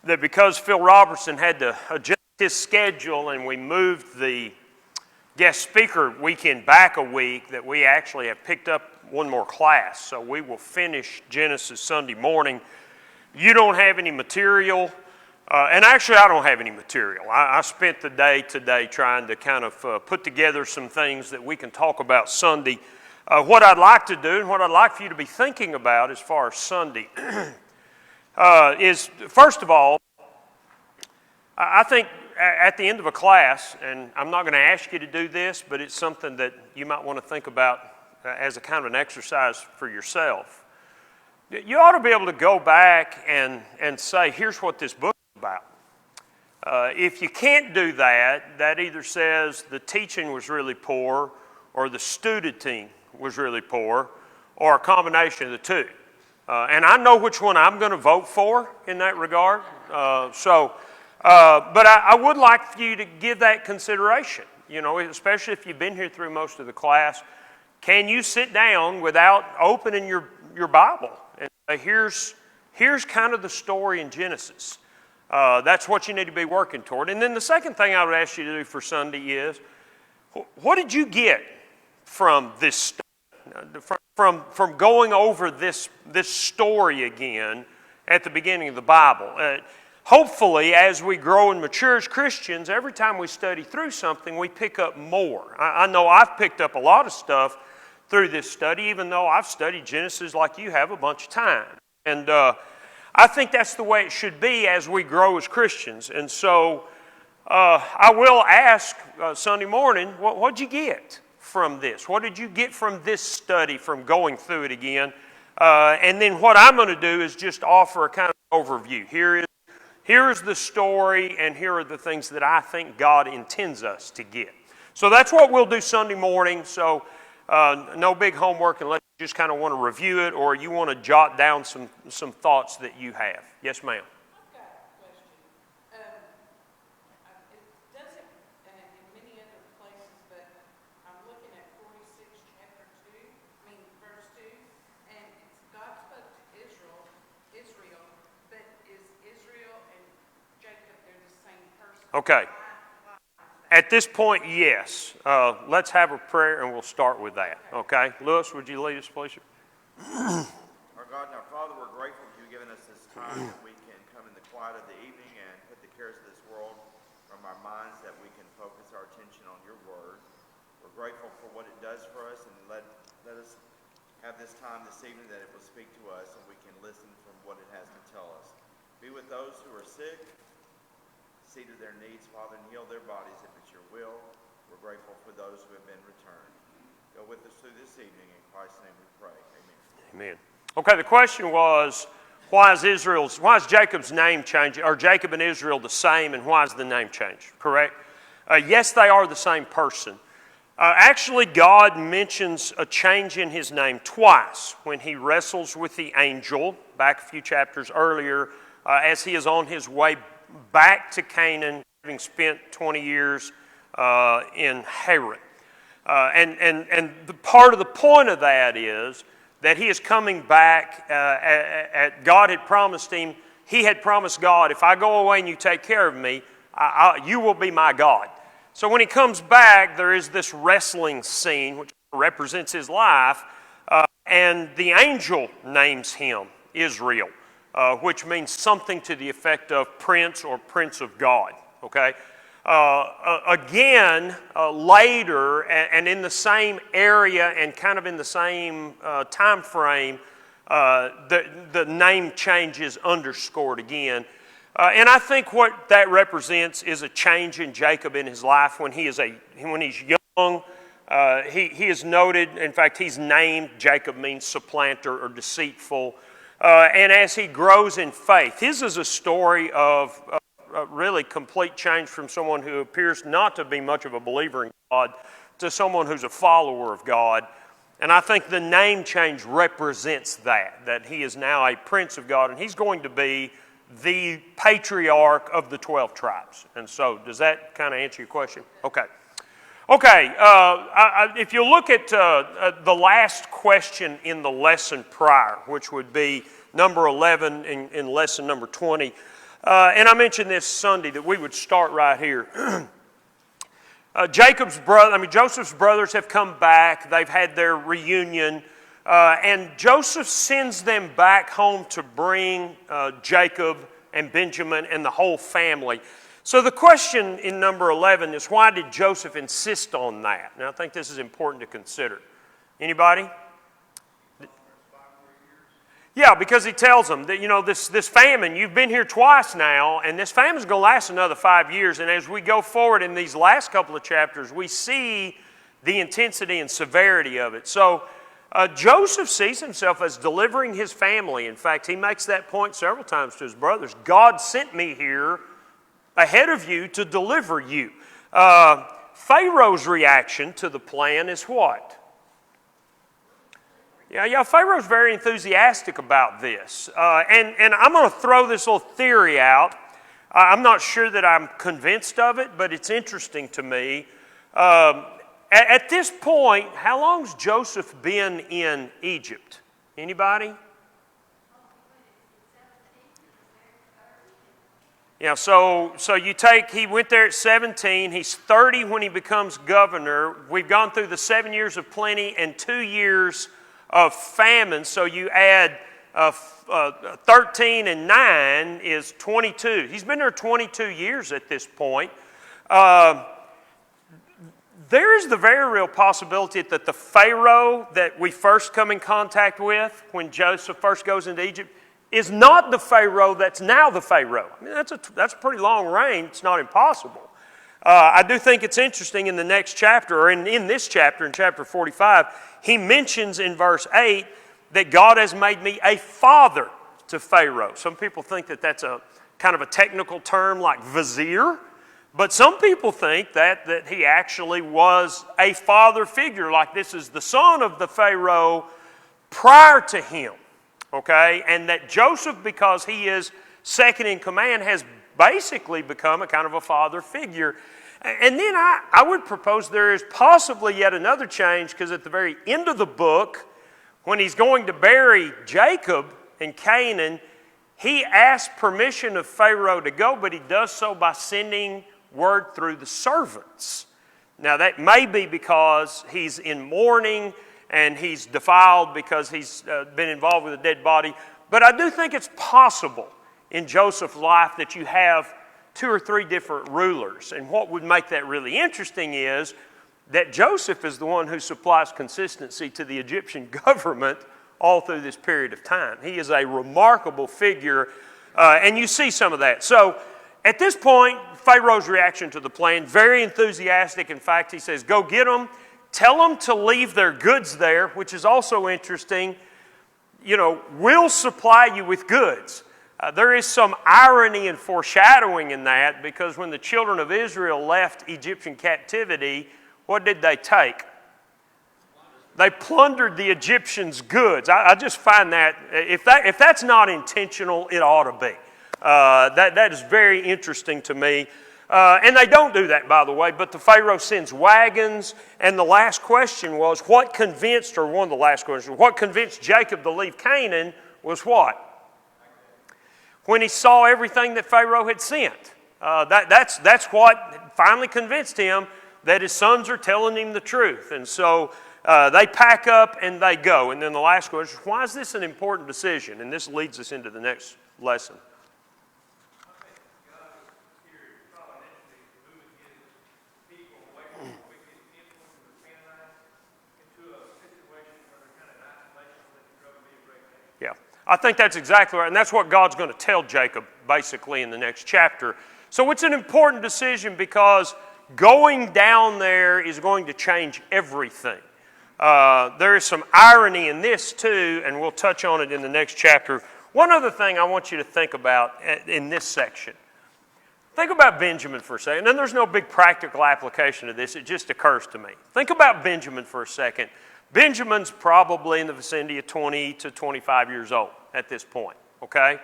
that because Phil Robertson had to adjust his schedule and we moved the guest speaker weekend back a week, that we actually have picked up one more class. So we will finish Genesis Sunday morning. You don't have any material, and actually I don't have any material. I spent the day today trying to kind of put together some things that we can talk about Sunday. What I'd like to do and what I'd like for you to be thinking about as far as Sunday is, first of all, I think at the end of a class, and I'm not going to ask you to do this, but it's something that you might want to think about as a kind of an exercise for yourself. You ought to be able to go back and say, here's what this book is about. If you can't do that, that either says the teaching was really poor, or the studenting was really poor, or a combination of the two. And I know which one I'm going to vote for in that regard. But I would like for you to give that consideration, especially if you've been here through most of the class. Can you sit down without opening your Bible and say, here's kind of the story in Genesis. That's what you need to be working toward. And then the second thing I would ask you to do for Sunday is, what did you get from this study, from going over this story again at the beginning of the Bible? Hopefully, as we grow and mature as Christians, every time we study through something, we pick up more. I know I've picked up a lot of stuff through this study, even though I've studied Genesis like you have a bunch of time. And I think that's the way it should be as we grow as Christians. And so I will ask Sunday morning, what'd you get from this? What did you get from this study, from going through it again? And then what I'm going to do is just offer a kind of overview. Here is the story, and here are the things that I think God intends us to get. So that's what we'll do Sunday morning. So no big homework unless you just kind of want to review it or you want to jot down some thoughts that you have. Yes, ma'am. I've got a question. It doesn't in many other places, but I'm looking at 46 chapter 2, verse 2, and God spoke to Israel, but is Israel and Jacob, they're the same person? Okay. At this point, yes. Let's have a prayer and we'll start with that. Okay? Lewis, would you lead us, please? Our God and our Father, we're grateful for you giving us this time that we can come in the quiet of the evening and put the cares of this world from our minds, that we can focus our attention on your word. We're grateful for what it does for us, and let us have this time this evening that it will speak to us and we can listen from what it has to tell us. Be with those who are sick. See to their needs, Father, and heal their bodies if it's your will. We're grateful for those who have been returned. Go with us through this evening. In Christ's name we pray. Amen. Amen. Okay, the question was, why is Jacob's name changed? Are Jacob and Israel the same, and why is the name changed? Correct? Yes, they are the same person. Actually, God mentions a change in his name twice when he wrestles with the angel back a few chapters earlier as he is on his way back to Canaan, having spent 20 years in Haran. And the part of the point of that is that he is coming back. God had promised him, he had promised God, if I go away and you take care of me, you will be my God. So when he comes back, there is this wrestling scene, which represents his life, and the angel names him Israel. Which means something to the effect of prince or prince of God. Okay. Again, later, and in the same area and kind of in the same time frame, the name change is underscored again. And I think what that represents is a change in Jacob in his life when he's young. He is noted. In fact, he's named. Jacob means supplanter or deceitful. And as he grows in faith, his is a story of really complete change from someone who appears not to be much of a believer in God to someone who's a follower of God. And I think the name change represents that he is now a prince of God, and he's going to be the patriarch of the 12 tribes. And so, does that kind of answer your question? Okay. If you look at the last question in the lesson prior, which would be number 11 in lesson number 20, And I mentioned this Sunday that we would start right here. Joseph's brothers have come back. They've had their reunion. And Joseph sends them back home to bring Jacob and Benjamin and the whole family. So the question in number 11 is, why did Joseph insist on that? Now, I think this is important to consider. Anybody? Yeah, because he tells them that, this famine, you've been here twice now, and this famine's going to last another 5 years. And as we go forward in these last couple of chapters, we see the intensity and severity of it. So Joseph sees himself as delivering his family. In fact, he makes that point several times to his brothers. God sent me here ahead of you to deliver you. Pharaoh's reaction to the plan is what? Yeah, Pharaoh's very enthusiastic about this. And I'm going to throw this little theory out. I'm not sure that I'm convinced of it, but it's interesting to me. At this point, how long's Joseph been in Egypt? Anybody? Yeah, so you take, he went there at 17, he's 30 when he becomes governor. We've gone through the 7 years of plenty and 2 years of famine, so you add 13 and 9 is 22. He's been there 22 years at this point. There is the very real possibility that the Pharaoh that we first come in contact with when Joseph first goes into Egypt is not the Pharaoh that's now the Pharaoh. I mean, that's a pretty long reign. It's not impossible. I do think it's interesting in the next chapter, or in this chapter, in chapter 45, he mentions in verse 8 that God has made me a father to Pharaoh. Some people think that that's a kind of a technical term like vizier, but some people think that he actually was a father figure, like this is the son of the Pharaoh prior to him, okay? And that Joseph, because he is second in command, has basically become a kind of a father figure. And then I would propose there is possibly yet another change, because at the very end of the book, when he's going to bury Jacob in Canaan, he asks permission of Pharaoh to go, but he does so by sending word through the servants. Now that may be because he's in mourning and he's defiled because he's been involved with a dead body. But I do think it's possible in Joseph's life that you have 2 or 3 different rulers. And what would make that really interesting is that Joseph is the one who supplies consistency to the Egyptian government all through this period of time. He is a remarkable figure, and you see some of that. So at this point, Pharaoh's reaction to the plan, very enthusiastic. In fact, he says, go get them, tell them to leave their goods there, which is also interesting. We'll supply you with goods. There is some irony and foreshadowing in that, because when the children of Israel left Egyptian captivity, what did they take? They plundered the Egyptians' goods. I just find that, if that's not intentional, it ought to be. That is very interesting to me. And they don't do that, by the way, but the Pharaoh sends wagons, and the last question was, one of the last questions, what convinced Jacob to leave Canaan was what? When he saw everything that Pharaoh had sent. That's what finally convinced him that his sons are telling him the truth. And so they pack up and they go. And then the last question is, why is this an important decision? And this leads us into the next lesson. Yeah, I think that's exactly right. And that's what God's going to tell Jacob basically in the next chapter. So it's an important decision because going down there is going to change everything. There is some irony in this too, and we'll touch on it in the next chapter. One other thing I want you to think about in this section. Think about Benjamin for a second. And there's no big practical application to this. It just occurs to me. Think about Benjamin for a second. Benjamin's probably in the vicinity of 20 to 25 years old at this point, okay?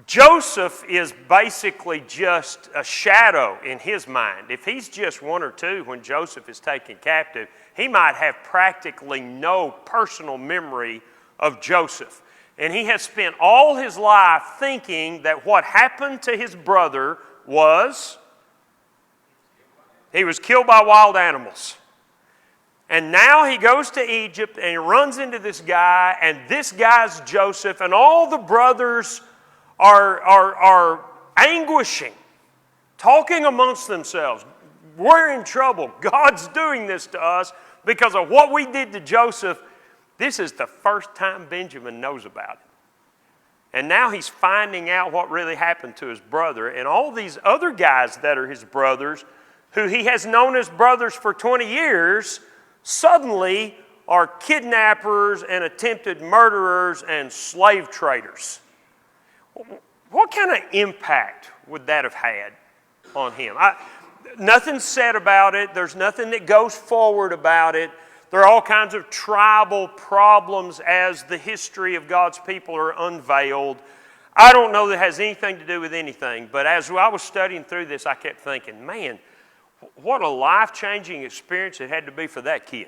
Joseph is basically just a shadow in his mind. If he's just 1 or 2 when Joseph is taken captive, he might have practically no personal memory of Joseph. And he has spent all his life thinking that what happened to his brother was he was killed by wild animals. And now he goes to Egypt and he runs into this guy, and this guy's Joseph, and all the brothers are anguishing, talking amongst themselves. We're in trouble. God's doing this to us because of what we did to Joseph. This is the first time Benjamin knows about it. And now he's finding out what really happened to his brother. And all these other guys that are his brothers, who he has known as brothers for 20 years, suddenly are kidnappers and attempted murderers and slave traders. What kind of impact would that have had on him? Nothing's said about it. There's nothing that goes forward about it. There are all kinds of tribal problems as the history of God's people are unveiled. I don't know that it has anything to do with anything, but as I was studying through this, I kept thinking, man, what a life-changing experience it had to be for that kid.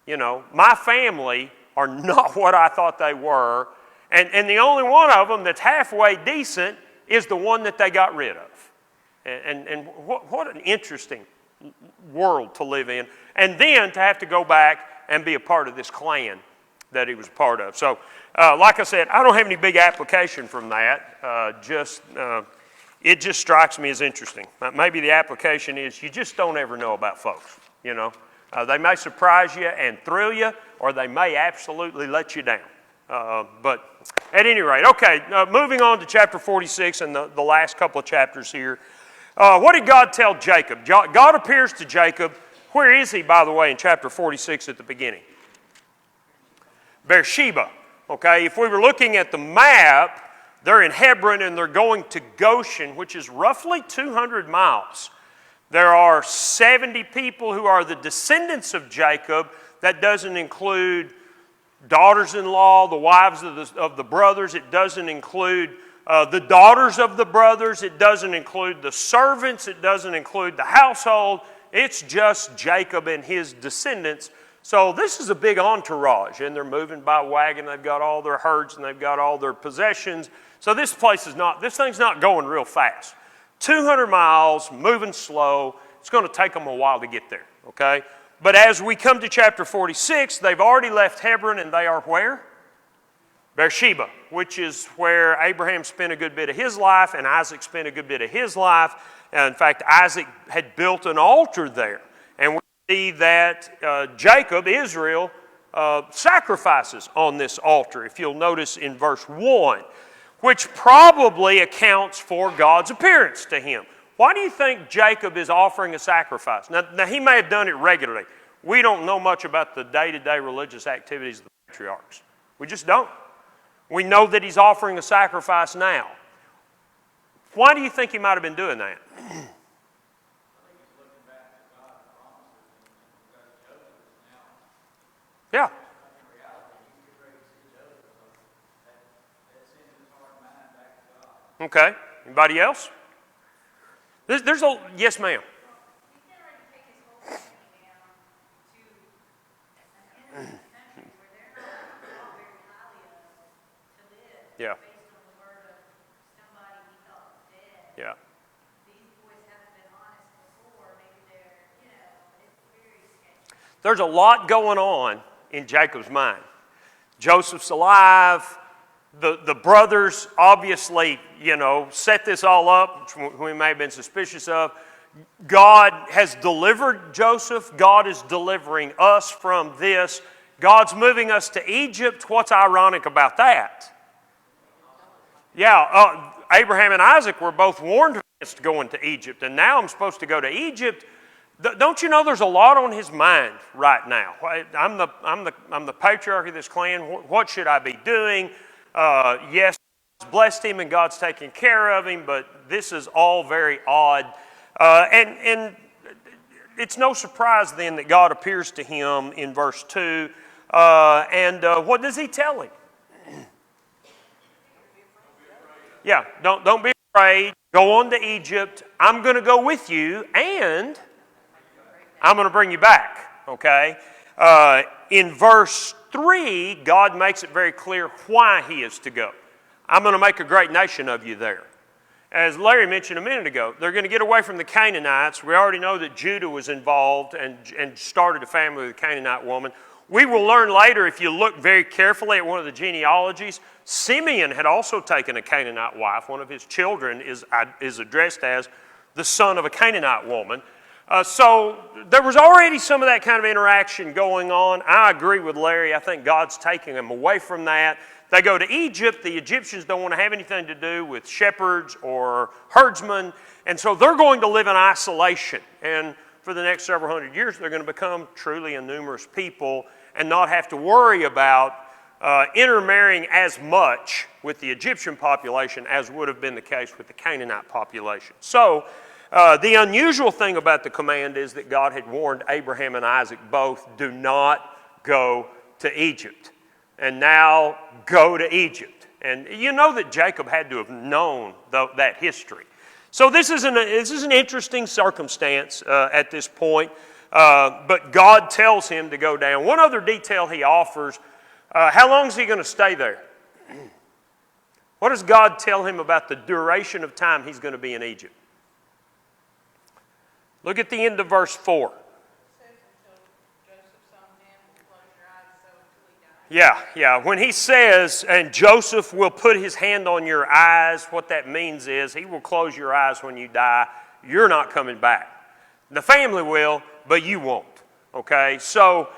You know, my family are not what I thought they were, and the only one of them that's halfway decent is the one that they got rid of. And what an interesting world to live in. And then to have to go back and be a part of this clan that he was a part of. So, like I said, I don't have any big application from that. It just strikes me as interesting. Maybe the application is you just don't ever know about folks, you know. They may surprise you and thrill you, or they may absolutely let you down. But at any rate, okay, moving on to chapter 46 and the last couple of chapters here. What did God tell Jacob? God appears to Jacob. Where is he, by the way, in chapter 46 at the beginning? Beersheba. Okay, if we were looking at the map, they're in Hebron and they're going to Goshen, which is roughly 200 miles. There are 70 people who are the descendants of Jacob. That doesn't include daughters-in-law, the wives of the brothers. It doesn't include the daughters of the brothers. It doesn't include the servants. It doesn't include the household. It's just Jacob and his descendants. So this is a big entourage, and they're moving by wagon. They've got all their herds and they've got all their possessions. So this thing's not going real fast. 200 miles, moving slow. It's going to take them a while to get there, okay? But as we come to chapter 46, they've already left Hebron, and they are where? Beersheba, which is where Abraham spent a good bit of his life, and Isaac spent a good bit of his life. In fact, Isaac had built an altar there. And we see that Jacob, Israel, sacrifices on this altar, if you'll notice in verse 1, which probably accounts for God's appearance to him. Why do you think Jacob is offering a sacrifice? Now, he may have done it regularly. We don't know much about the day-to-day religious activities of the patriarchs. We just don't. We know that he's offering a sacrifice now. Why do you think he might have been doing that? Yeah. Okay. Anybody else? There's a yes, ma'am. Yeah. Yeah. There's a lot going on in Jacob's mind. Joseph's alive. The brothers obviously, set this all up, which we may have been suspicious of. God has delivered Joseph. God is delivering us from this. God's moving us to Egypt. What's ironic about that? Yeah, Abraham and Isaac were both warned against going to Egypt, and now I'm supposed to go to Egypt. Don't you know there's a lot on his mind right now? I'm the patriarch of this clan. What should I be doing? Yes, God's blessed him and God's taking care of him, but this is all very odd. And it's no surprise then that God appears to him in verse 2. And what does he tell him? Yeah, don't be afraid. Go on to Egypt. I'm going to go with you, and I'm going to bring you back. Okay? In verse 3, God makes it very clear why he is to go. I'm going to make a great nation of you there. As Larry mentioned a minute ago, they're going to get away from the Canaanites. We already know that Judah was involved and started a family with a Canaanite woman. We will learn later, if you look very carefully at one of the genealogies, Simeon had also taken a Canaanite wife. One of his children is addressed as the son of a Canaanite woman. So there was already some of that kind of interaction going on. I agree with Larry. I think God's taking them away from that. They go to Egypt. The Egyptians don't want to have anything to do with shepherds or herdsmen. And so they're going to live in isolation. And for the next several hundred years, they're going to become truly a numerous people and not have to worry about intermarrying as much with the Egyptian population as would have been the case with the Canaanite population. So the unusual thing about the command is that God had warned Abraham and Isaac both, do not go to Egypt. And now go to Egypt. And you know that Jacob had to have known that history. So this is an interesting circumstance at this point. But God tells him to go down. One other detail he offers, how long is he going to stay there? What does God tell him about the duration of time he's going to be in Egypt? Look at the end of verse 4. Yeah. When he says, and Joseph will put his hand on your eyes, what that means is he will close your eyes when you die. You're not coming back. The family will, but you won't. Okay? So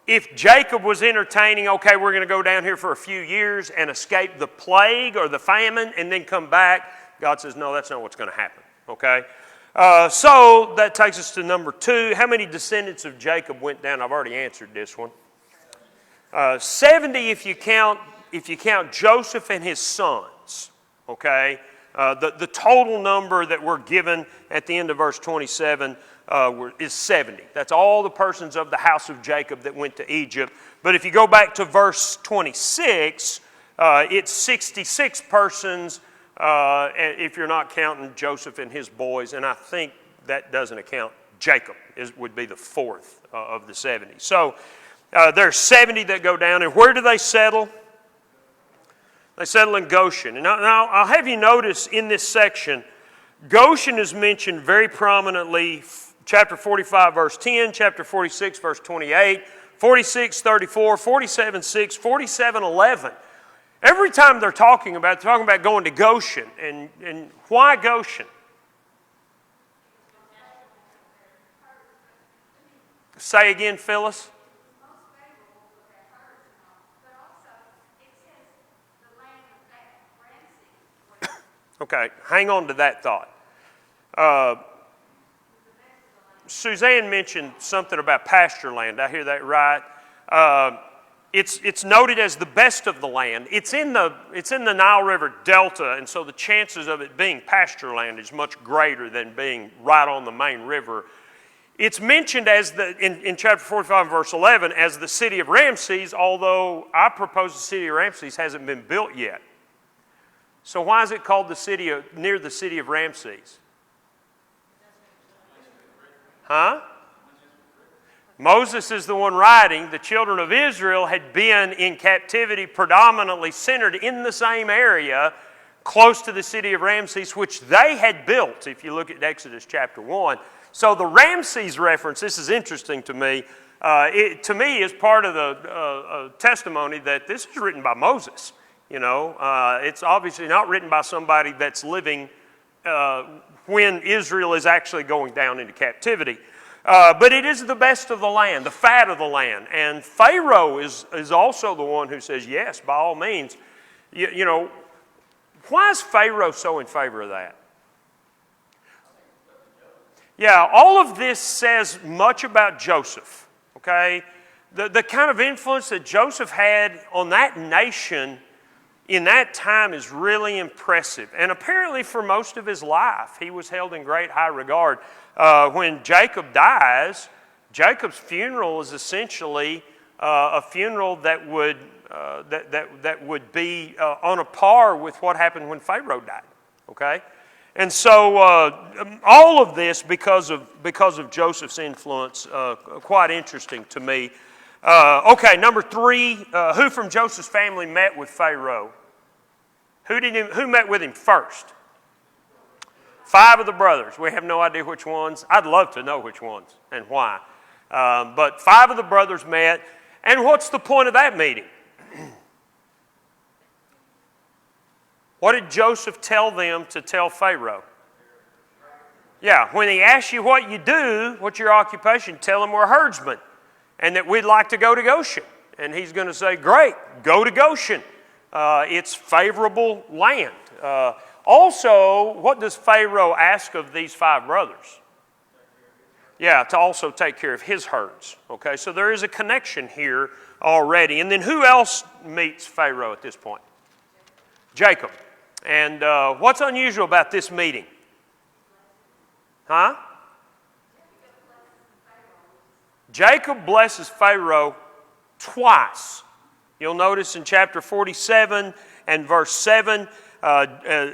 if Jacob was entertaining, okay, we're going to go down here for a few years and escape the plague or the famine and then come back, God says, no, that's not what's going to happen. Okay? So that takes us to number 2. How many descendants of Jacob went down? I've already answered this one. 70 if you count Joseph and his sons. Okay, the total number that we're given at the end of verse 27 is 70. That's all the persons of the house of Jacob that went to Egypt. But if you go back to verse 26, it's 66 persons if you're not counting Joseph and his boys. And I think that doesn't account Jacob. Would be the fourth of the 70. So there's 70 that go down. And where do they settle? They settle in Goshen. And now I'll have you notice in this section, Goshen is mentioned very prominently. Chapter 45, verse 10, chapter 46, verse 28, 46, 34, 47, 6, 47, 11. Every time they're talking about going to Goshen. And why Goshen? Say again, Phyllis. Okay, hang on to that thought. Suzanne mentioned something about pasture land. Did I hear that right? It's noted as the best of the land. It's in the Nile River Delta, and so the chances of it being pasture land is much greater than being right on the main river. It's mentioned as in chapter 45, verse 11, as the city of Ramses, although I propose the city of Ramses hasn't been built yet. So why is it called near the city of Ramses? Huh? Moses is the one writing. The children of Israel had been in captivity predominantly centered in the same area close to the city of Ramses, which they had built, if you look at Exodus chapter 1. So the Ramses reference, this is interesting to me, to me is part of the testimony that this is written by Moses. You know, it's obviously not written by somebody that's living when Israel is actually going down into captivity. But it is the best of the land, the fat of the land. And Pharaoh is also the one who says, yes, by all means. You know, why is Pharaoh so in favor of that? Yeah, all of this says much about Joseph, okay? The kind of influence that Joseph had on that nation in that time is really impressive. And apparently for most of his life, he was held in great high regard. When Jacob dies, Jacob's funeral is essentially a funeral that would be on a par with what happened when Pharaoh died. Okay, and so all of this because of Joseph's influence, quite interesting to me. Okay, number 3, who from Joseph's family met with Pharaoh? Who met with him first? 5 of the brothers. We have no idea which ones. I'd love to know which ones and why. But 5 of the brothers met. And what's the point of that meeting? What did Joseph tell them to tell Pharaoh? Yeah, when he asks you what you do, what's your occupation, tell him we're herdsmen and that we'd like to go to Goshen. And he's going to say, great, go to Goshen. It's favorable land. Also, what does Pharaoh ask of these 5 brothers? Yeah, to also take care of his herds. Okay, so there is a connection here already. And then who else meets Pharaoh at this point? Jacob. And what's unusual about this meeting? Huh? Jacob blesses Pharaoh twice. You'll notice in chapter 47 and verse 7,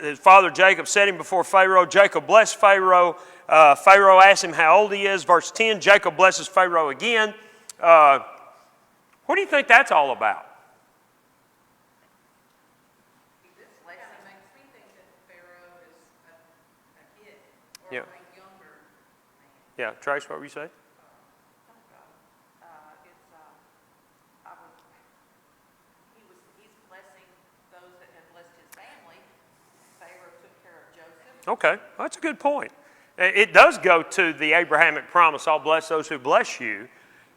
his father Jacob set him before Pharaoh. Jacob blessed Pharaoh. Pharaoh asked him how old he is. Verse 10, Jacob blesses Pharaoh again. What do you think that's all about? This lesson makes me think that Pharaoh is a kid or Yeah. a younger man. Yeah, Trace, what were you saying? He's blessing those that have blessed his family. Pharaoh took care of Joseph. Okay, well, that's a good point. It does go to the Abrahamic promise, I'll bless those who bless you.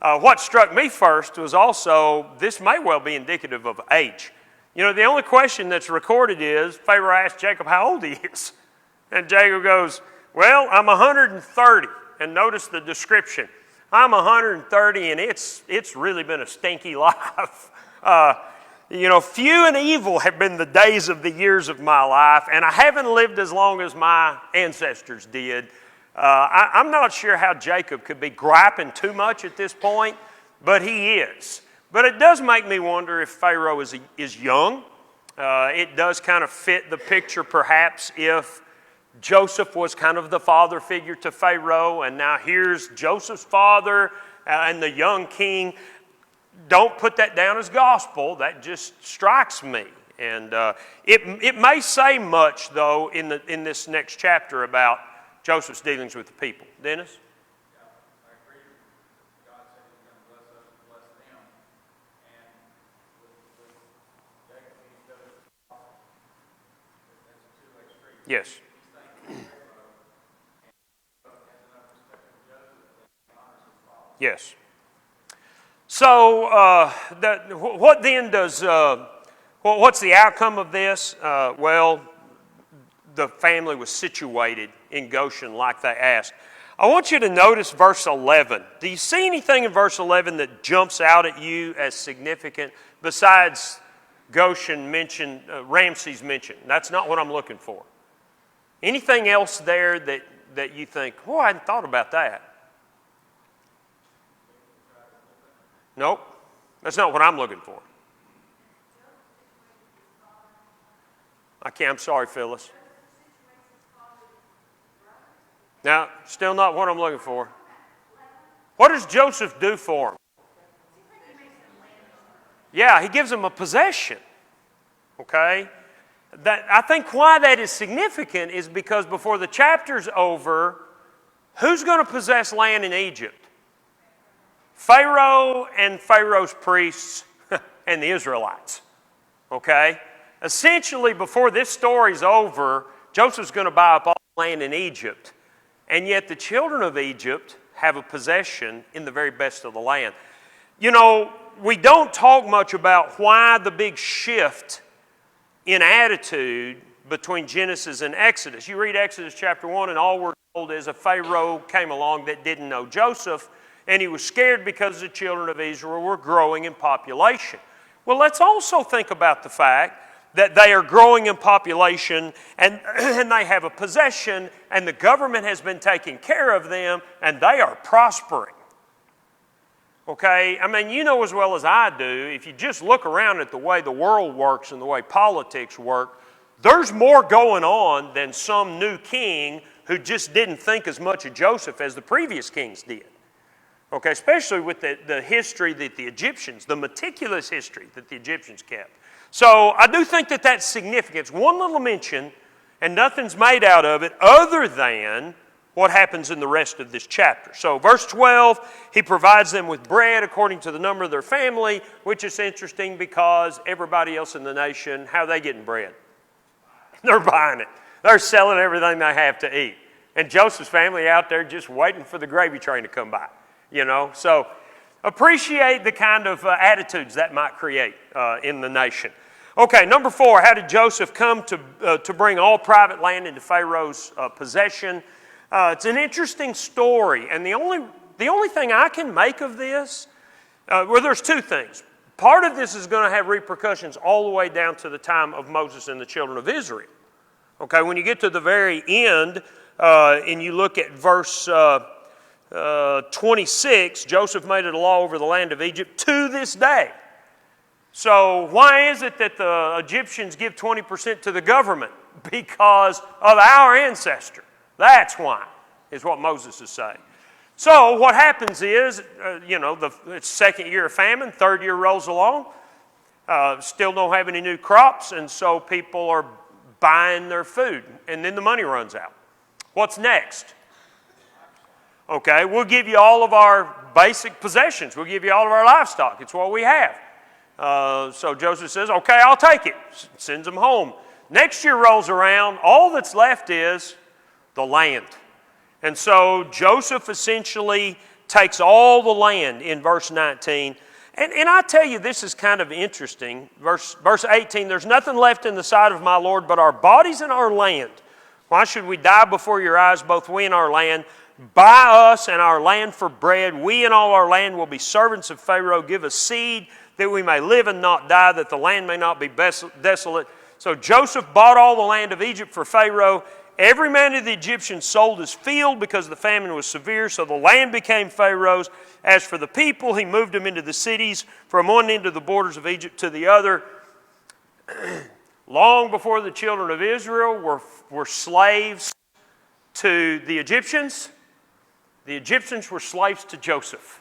What struck me first was also, this may well be indicative of age. You know, the only question that's recorded is, Pharaoh asked Jacob how old he is. And Jacob goes, well, I'm 130. And notice the description. I'm 130 and it's really been a stinky life. You know, few and evil have been the days of the years of my life, and I haven't lived as long as my ancestors did. I'm not sure how Jacob could be griping too much at this point, but he is. But it does make me wonder if Pharaoh is young. It does kind of fit the picture, perhaps, if Joseph was kind of the father figure to Pharaoh, and now here's Joseph's father and the young king. Don't put that down as gospel. That just strikes me. And it may say much, though, in this next chapter about Joseph's dealings with the people. Dennis? Yeah, I agree. God said He's going to bless us and bless them. And with Jacob, He does it. That's a two-way street. Yes. He's thankful for Pharaoh, and has enough respect for Joseph that he honors his father. Yes. So, what then does, what's the outcome of this? Well, the family was situated in Goshen like they asked. I want you to notice verse 11. Do you see anything in verse 11 that jumps out at you as significant besides Goshen mentioned, Ramses mentioned? That's not what I'm looking for. Anything else there that you think, oh, I hadn't thought about that? Nope, that's not what I'm looking for. I'm sorry, Phyllis. Now, still not what I'm looking for. What does Joseph do for him? Yeah, he gives him a possession. Okay? I think why that is significant is because before the chapter's over, who's going to possess land in Egypt? Pharaoh and Pharaoh's priests and the Israelites. Okay? Essentially, before this story's over, Joseph's going to buy up all the land in Egypt. And yet the children of Egypt have a possession in the very best of the land. You know, we don't talk much about why the big shift in attitude between Genesis and Exodus. You read Exodus chapter 1 and all we're told is a Pharaoh came along that didn't know Joseph, and he was scared because the children of Israel were growing in population. Well, let's also think about the fact that they are growing in population and they have a possession and the government has been taking care of them and they are prospering. Okay? I mean, you know as well as I do, if you just look around at the way the world works and the way politics work, there's more going on than some new king who just didn't think as much of Joseph as the previous kings did. Okay, especially with the history that the Egyptians, the meticulous history that the Egyptians kept. So I do think that that's significant. It's one little mention, and nothing's made out of it other than what happens in the rest of this chapter. So verse 12, he provides them with bread according to the number of their family, which is interesting because everybody else in the nation, how are they getting bread? They're buying it. They're selling everything they have to eat. And Joseph's family out there just waiting for the gravy train to come by. So appreciate the kind of attitudes that might create in the nation. Okay, number 4, how did Joseph come to bring all private land into Pharaoh's possession? It's an interesting story, and the only thing I can make of this, there's 2 things. Part of this is going to have repercussions all the way down to the time of Moses and the children of Israel. Okay, when you get to the very end, and you look at verse 26, Joseph made it a law over the land of Egypt to this day. So why is it that the Egyptians give 20% to the government? Because of our ancestor. That's why, is what Moses is saying. So what happens is, it's second year of famine, third year rolls along, still don't have any new crops, and so people are buying their food, and then the money runs out. What's next? Okay, we'll give you all of our basic possessions. We'll give you all of our livestock. It's what we have. So Joseph says, okay, I'll take it. Sends them home. Next year rolls around. All that's left is the land. And so Joseph essentially takes all the land in verse 19. And I tell you, this is kind of interesting. Verse 18, there's nothing left in the sight of my Lord but our bodies and our land. Why should we die before your eyes, both we and our land? Buy us and our land for bread. We and all our land will be servants of Pharaoh. Give us seed that we may live and not die, that the land may not be desolate. So Joseph bought all the land of Egypt for Pharaoh. Every man of the Egyptians sold his field because the famine was severe, so the land became Pharaoh's. As for the people, he moved them into the cities from one end of the borders of Egypt to the other. Long before the children of Israel were slaves to the Egyptians were slaves to Joseph.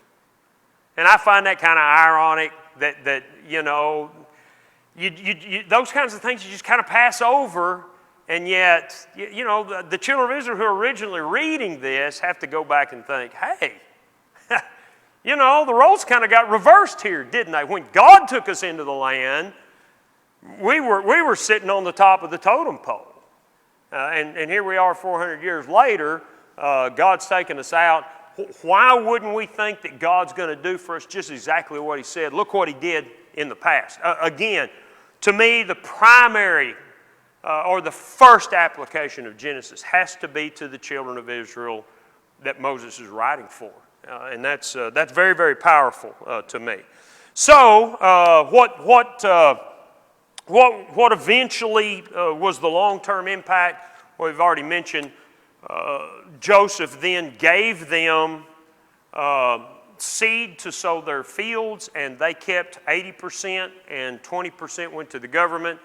And I find that kind of ironic that those kinds of things you just kind of pass over. And yet, the children of Israel who are originally reading this have to go back and think, hey, the roles kind of got reversed here, didn't they? When God took us into the land, we were sitting on the top of the totem pole. And here we are 400 years later, God's taken us out. Why wouldn't we think that God's going to do for us just exactly what He said? Look what He did in the past. Again, to me, the primary or the first application of Genesis has to be to the children of Israel that Moses is writing for. And that's very, very powerful to me. So, what eventually was the long-term impact? Well, we've already mentioned Joseph then gave them seed to sow their fields, and they kept 80%, and 20% went to the government.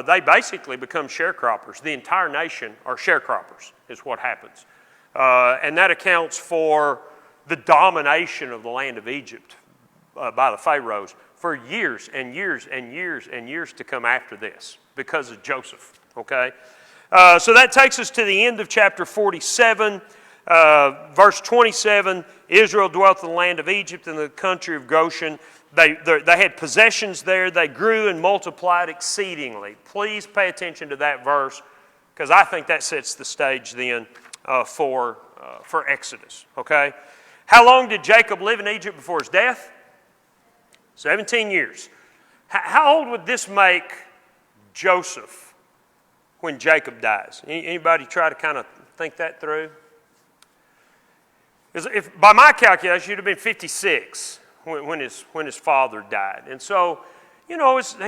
They basically become sharecroppers. The entire nation are sharecroppers, is what happens. And that accounts for the domination of the land of Egypt by the Pharaohs for years and years and years and years to come after this because of Joseph. Okay? So that takes us to the end of chapter 47. Verse 27, Israel dwelt in the land of Egypt in the country of Goshen. They had possessions there. They grew and multiplied exceedingly. Please pay attention to that verse because I think that sets the stage then for Exodus. Okay? How long did Jacob live in Egypt before his death? 17 years. How old would this make Joseph when Jacob dies? Anybody try to kind of think that through? If by my calculation, he'd have been 56 when his father died. And so, he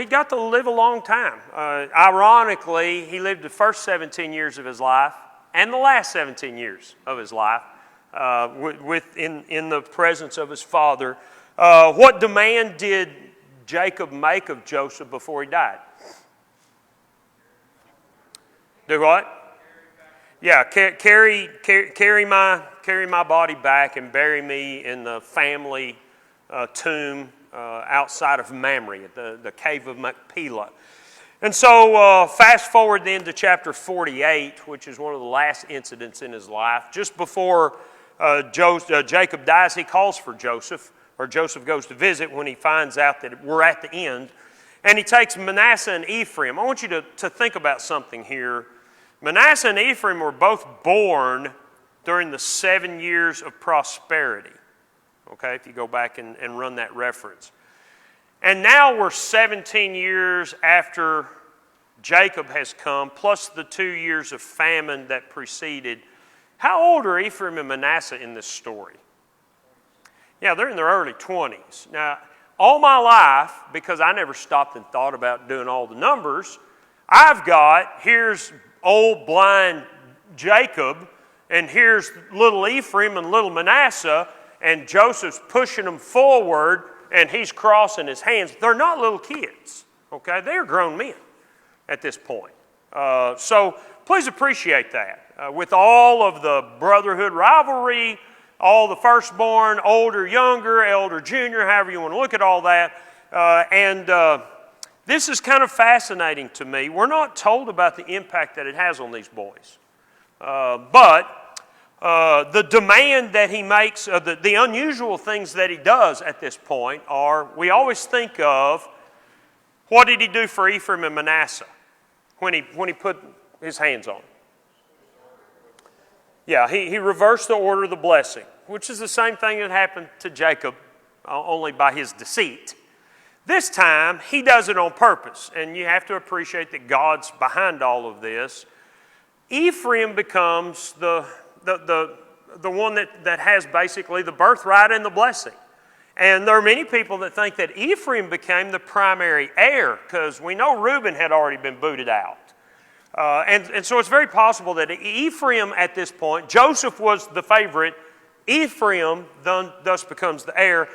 got to live a long time. Ironically, he lived the first 17 years of his life and the last 17 years of his life in the presence of his father. What demand did Jacob make of Joseph before he died? Do what? Yeah, carry carry my body back and bury me in the family tomb outside of Mamre, at the cave of Machpelah. And so fast forward then to chapter 48, which is one of the last incidents in his life. Just before Jacob dies, he calls for Joseph, or Joseph goes to visit when he finds out that we're at the end. And he takes Manasseh and Ephraim. I want you to think about something here. Manasseh and Ephraim were both born during the 7 years of prosperity. Okay, if you go back and run that reference. And now we're 17 years after Jacob has come, plus the 2 years of famine that preceded. How old are Ephraim and Manasseh in this story? Yeah, they're in their early 20s. Now, all my life, because I never stopped and thought about doing all the numbers, I've got, here's old blind Jacob, and here's little Ephraim and little Manasseh, and Joseph's pushing them forward, and he's crossing his hands. They're not little kids, okay? They're grown men at this point. So please appreciate that. With all of the brotherhood rivalry, all the firstborn, older, younger, elder, junior, however you want to look at all that. This is kind of fascinating to me. We're not told about the impact that it has on these boys. But the demand that he makes, the unusual things that he does at this point are, we always think of, what did he do for Ephraim and Manasseh when he put his hands on them? Yeah, he reversed the order of the blessing, which is the same thing that happened to Jacob, only by his deceit. This time, he does it on purpose, and you have to appreciate that God's behind all of this. Ephraim becomes the one that has basically the birthright and the blessing. And there are many people that think that Ephraim became the primary heir, because we know Reuben had already been booted out. And so it's very possible that Ephraim at this point, Joseph was the favorite, Ephraim thus becomes the heir.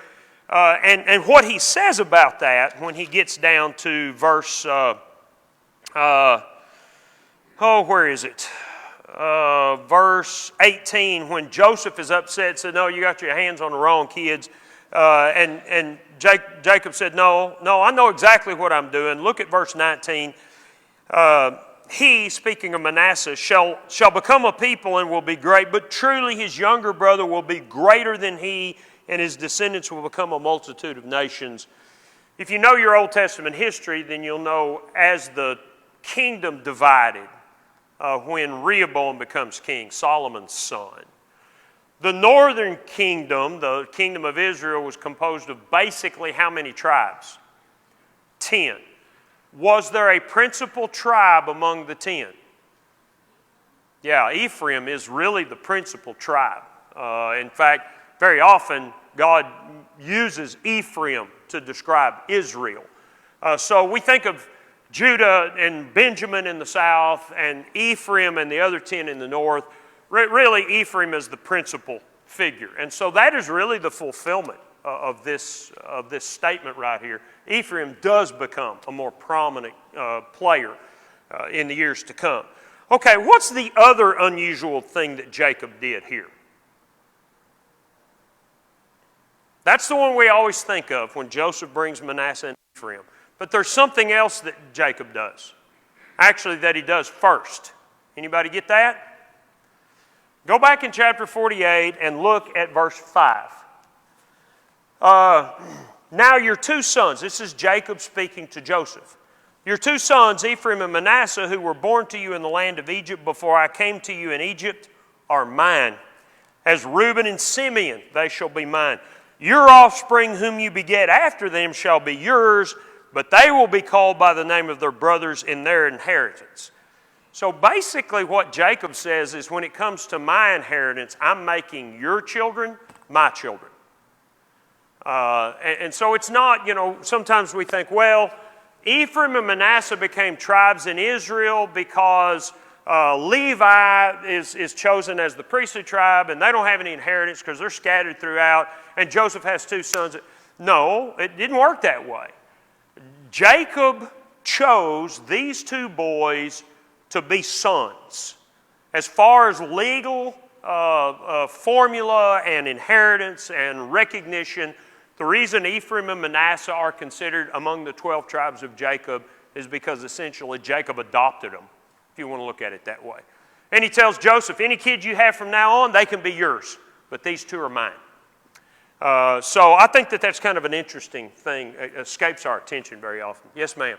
And what he says about that when he gets down to verse, where is it? Verse 18, when Joseph is upset, said, no, you got your hands on the wrong kids. And Jacob said, no, I know exactly what I'm doing. Look at verse 19. He, speaking of Manasseh, shall become a people and will be great, but truly his younger brother will be greater than he, and his descendants will become a multitude of nations. If you know your Old Testament history, then you'll know as the kingdom divided, when Rehoboam becomes king, Solomon's son. The northern kingdom, the kingdom of Israel, was composed of basically how many tribes? 10. Was there a principal tribe among the 10? Yeah, Ephraim is really the principal tribe. In fact, very often God uses Ephraim to describe Israel. So we think of Judah and Benjamin in the south and Ephraim and the other 10 in the north. Really, Ephraim is the principal figure. And so that is really the fulfillment of this statement right here. Ephraim does become a more prominent player in the years to come. Okay, what's the other unusual thing that Jacob did here? That's the one we always think of when Joseph brings Manasseh and Ephraim. But there's something else that Jacob does. Actually, that he does first. Anybody get that? Go back in chapter 48 and look at verse 5. Now your two sons, this is Jacob speaking to Joseph. Your two sons, Ephraim and Manasseh, who were born to you in the land of Egypt before I came to you in Egypt, are mine. As Reuben and Simeon, they shall be mine. Your offspring whom you beget after them shall be yours, but they will be called by the name of their brothers in their inheritance. So basically what Jacob says is, when it comes to my inheritance, I'm making your children my children. And so it's not, sometimes we think, well, Ephraim and Manasseh became tribes in Israel because Levi is chosen as the priestly tribe, and they don't have any inheritance because they're scattered throughout, and Joseph has two sons. No, it didn't work that way. Jacob chose these two boys to be sons. As far as legal formula and inheritance and recognition. The reason Ephraim and Manasseh are considered among the 12 tribes of Jacob is because essentially Jacob adopted them, if you want to look at it that way. And he tells Joseph, any kids you have from now on, they can be yours, but these two are mine. So I think that that's kind of an interesting thing. It escapes our attention very often. Yes, ma'am.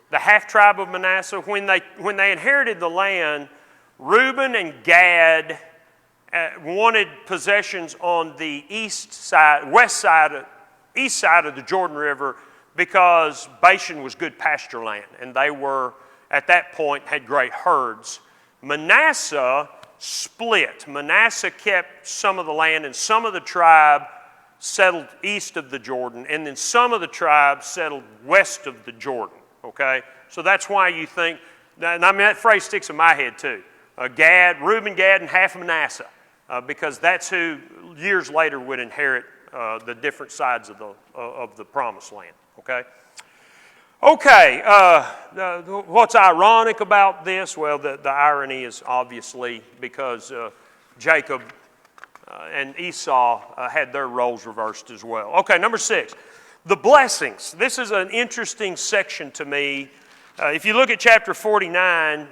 The half tribe of Manasseh, when they inherited the land, Reuben and Gad wanted possessions on the east side of the Jordan River because Bashan was good pasture land, and they were, at that point, had great herds. Manasseh split. Manasseh kept some of the land, and some of the tribe settled east of the Jordan, and then some of the tribes settled west of the Jordan. Okay? So that's why you think, and I mean that phrase sticks in my head too. Reuben, Gad, and half of Manasseh, because that's who years later would inherit the different sides of the promised land. Okay? Okay, what's ironic about this? Well, the irony is obviously because Jacob and Esau had their roles reversed as well. Okay, number 6, the blessings. This is an interesting section to me. If you look at chapter 49,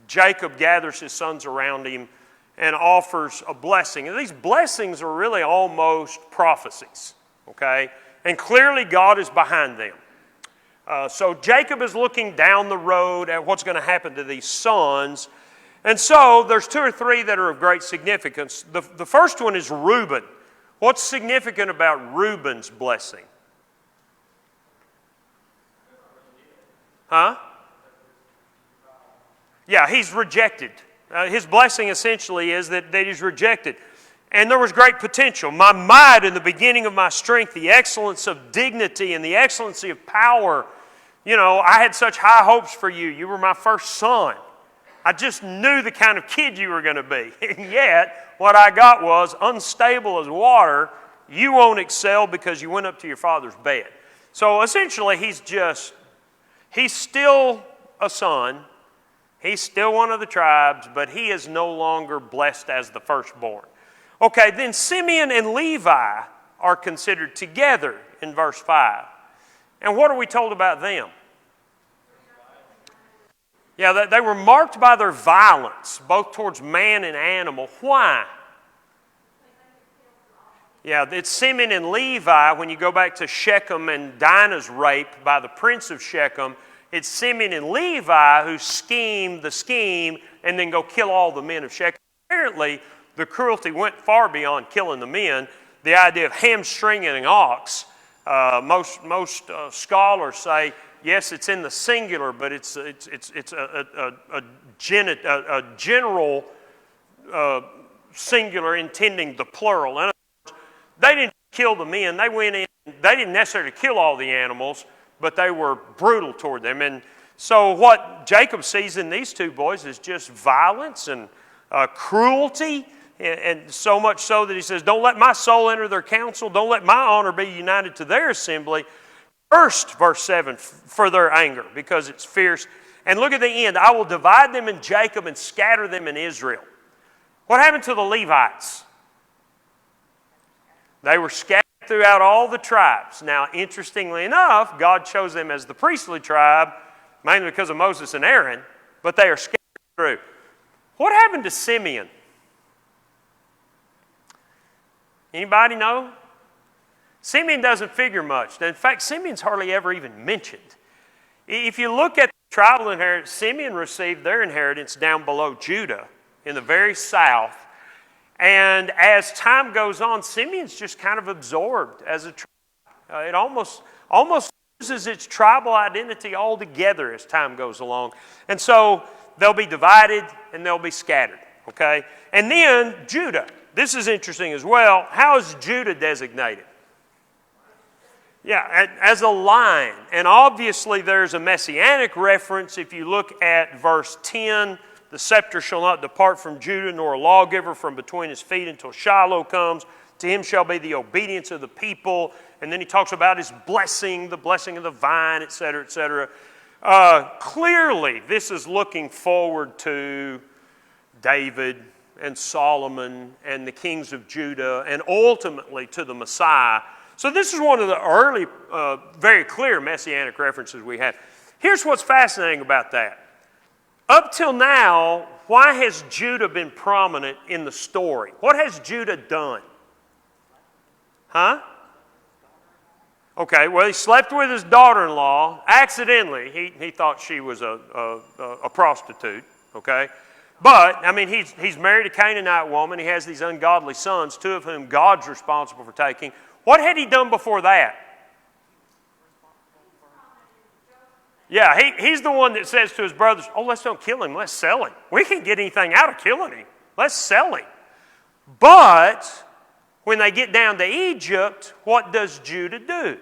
Jacob gathers his sons around him and offers a blessing. And these blessings are really almost prophecies, okay? And clearly God is behind them. So Jacob is looking down the road at what's going to happen to these sons. And so there's 2 or 3 that are of great significance. The first one is Reuben. What's significant about Reuben's blessing? Huh? Yeah, he's rejected. His blessing essentially is that he's rejected. And there was great potential. My might in the beginning of my strength, the excellence of dignity and the excellency of power. You know, I had such high hopes for you. You were my first son. I just knew the kind of kid you were going to be. And yet, what I got was unstable as water. You won't excel because you went up to your father's bed. So essentially, he's still a son. He's still one of the tribes, but he is no longer blessed as the firstborn. Okay, then Simeon and Levi are considered together in verse 5. And what are we told about them? Yeah, they were marked by their violence, both towards man and animal. Why? Yeah, it's Simeon and Levi. When you go back to Shechem and Dinah's rape by the prince of Shechem, it's Simeon and Levi who scheme the scheme and then go kill all the men of Shechem. Apparently, the cruelty went far beyond killing the men. The idea of hamstringing an ox, most scholars say, yes, it's in the singular, but it's a general singular intending the plural. In other words, they didn't kill the men. They went in. They didn't necessarily kill all the animals, but they were brutal toward them. And so what Jacob sees in these 2 boys is just violence and cruelty. And so much so that he says, don't let my soul enter their council. Don't let my honor be united to their assembly. First, verse 7, for their anger, because it's fierce. And look at the end. I will divide them in Jacob and scatter them in Israel. What happened to the Levites? They were scattered throughout all the tribes. Now, interestingly enough, God chose them as the priestly tribe, mainly because of Moses and Aaron, but they are scattered through. What happened to Simeon? Anybody know? Simeon doesn't figure much. In fact, Simeon's hardly ever even mentioned. If you look at the tribal inheritance, Simeon received their inheritance down below Judah in the very south. And as time goes on, Simeon's just kind of absorbed as a tribe. It almost loses its tribal identity altogether as time goes along. And so they'll be divided and they'll be scattered. Okay? And then Judah. This is interesting as well. How is Judah designated? Yeah, as a line. And obviously there's a messianic reference. If you look at verse 10, the scepter shall not depart from Judah, nor a lawgiver from between his feet until Shiloh comes. To him shall be the obedience of the people. And then he talks about his blessing, the blessing of the vine, etc., etc. Clearly, this is looking forward to David and Solomon and the kings of Judah and ultimately to the Messiah. So this is one of the early, very clear messianic references we have. Here's what's fascinating about that. Up till now, why has Judah been prominent in the story? What has Judah done? Huh? Okay, well, he slept with his daughter-in-law. Accidentally, he thought she was a prostitute, okay? But, I mean, he's married a Canaanite woman. He has these ungodly sons, two of whom God's responsible for taking. What had he done before that? Yeah, he's the one that says to his brothers, oh, let's don't kill him, let's sell him. We can't get anything out of killing him. Let's sell him. But when they get down to Egypt, what does Judah do?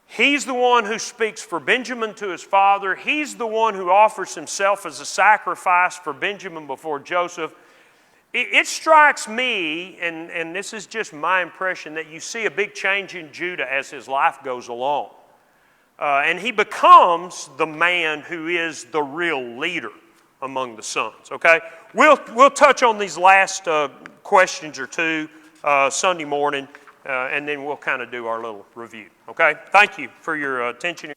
He's the one who speaks for Benjamin to his father. He's the one who offers himself as a sacrifice for Benjamin before Joseph. It strikes me, and this is just my impression, that you see a big change in Judah as his life goes along. And he becomes the man who is the real leader among the sons, okay? We'll touch on these last questions or two Sunday morning, and then we'll kind of do our little review, okay? Thank you for your attention.